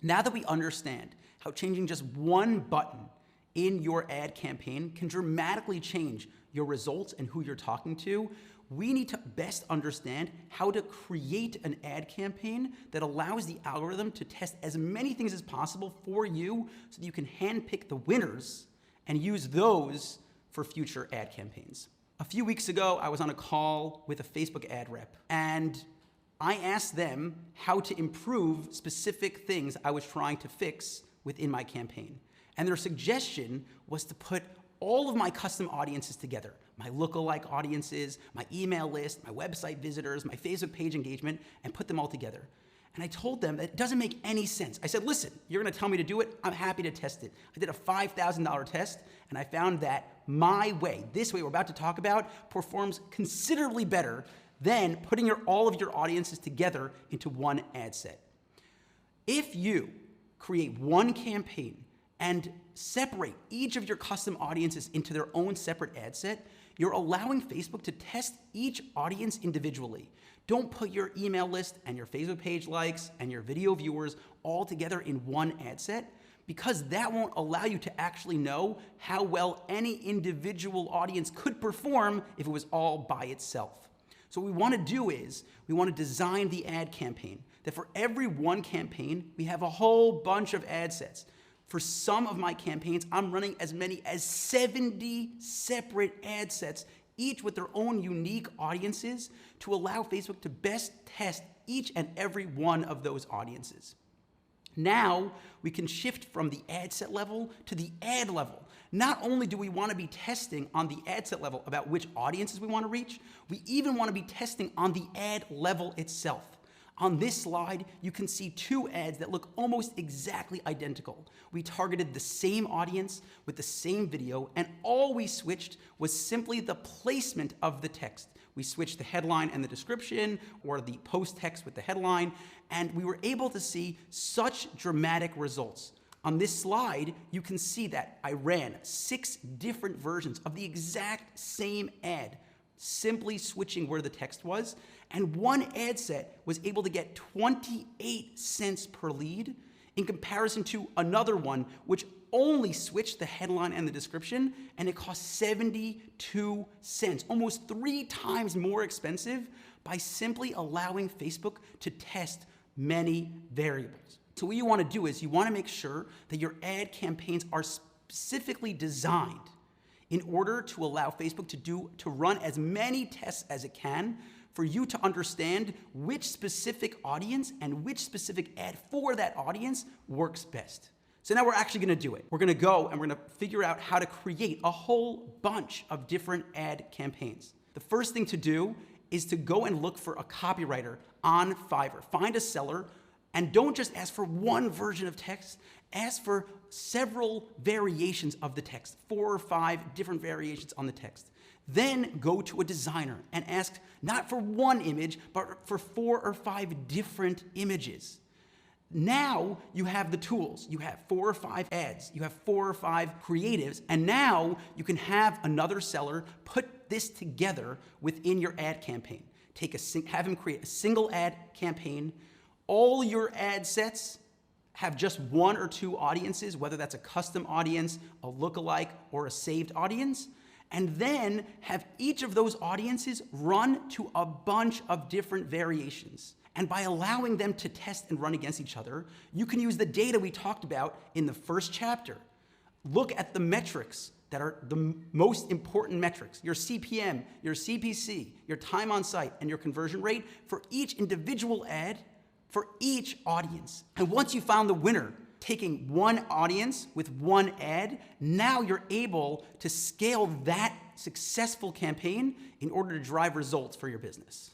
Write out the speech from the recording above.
Now that we understand how changing just one button in your ad campaign can dramatically change your results and who you're talking to, we need to best understand how to create an ad campaign that allows the algorithm to test as many things as possible for you so that you can handpick the winners and use those for future ad campaigns. A few weeks ago, I was on a call with a Facebook ad rep, and I asked them how to improve specific things I was trying to fix within my campaign. And their suggestion was to put all of my custom audiences together, my lookalike audiences, my email list, my website visitors, my Facebook page engagement, and put them all together. And I told them that it doesn't make any sense. I said, listen, you're gonna tell me to do it, I'm happy to test it. I did a $5,000 test, and I found that my way, this way we're about to talk about, performs considerably better than putting all of your audiences together into one ad set. If you create one campaign and separate each of your custom audiences into their own separate ad set, you're allowing Facebook to test each audience individually. Don't put your email list and your Facebook page likes and your video viewers all together in one ad set, because that won't allow you to actually know how well any individual audience could perform if it was all by itself. So what we want to do is we want to design the ad campaign that for every one campaign, we have a whole bunch of ad sets. For some of my campaigns, I'm running as many as 70 separate ad sets, each with their own unique audiences, to allow Facebook to best test each and every one of those audiences. Now, we can shift from the ad set level to the ad level. Not only do we want to be testing on the ad set level about which audiences we want to reach, we even want to be testing on the ad level itself. On this slide, you can see two ads that look almost exactly identical. We targeted the same audience with the same video, and all we switched was simply the placement of the text. We switched the headline and the description, or the post text with the headline, and we were able to see such dramatic results. On this slide, you can see that I ran 6 different versions of the exact same ad, simply switching where the text was, and one ad set was able to get 28 cents per lead in comparison to another one which only switched the headline and the description, and it cost 72 cents, almost 3 times more expensive, by simply allowing Facebook to test many variables. So what you want to do is you want to make sure that your ad campaigns are specifically designed in order to allow Facebook to run as many tests as it can for you to understand which specific audience and which specific ad for that audience works best. So now we're actually going to do it. We're going to go and we're going to figure out how to create a whole bunch of different ad campaigns. The first thing to do is to go and look for a copywriter on Fiverr. Find a seller, and don't just ask for one version of text, ask for several variations of the text, 4 or 5 different variations on the text. Then go to a designer and ask not for one image, but for 4 or 5 different images. Now you have the tools. You have 4 or 5 ads, you have 4 or 5 creatives, and now you can have another seller put this together within your ad campaign. Have him create a single ad campaign. All your ad sets have just 1 or 2 audiences, whether that's a custom audience, a lookalike, or a saved audience, and then have each of those audiences run to a bunch of different variations. And by allowing them to test and run against each other, you can use the data we talked about in the first chapter. Look at the metrics that are the most important metrics, your CPM, your CPC, your time on site, and your conversion rate for each individual ad, for each audience. And once you found the winner, taking one audience with one ad, now you're able to scale that successful campaign in order to drive results for your business.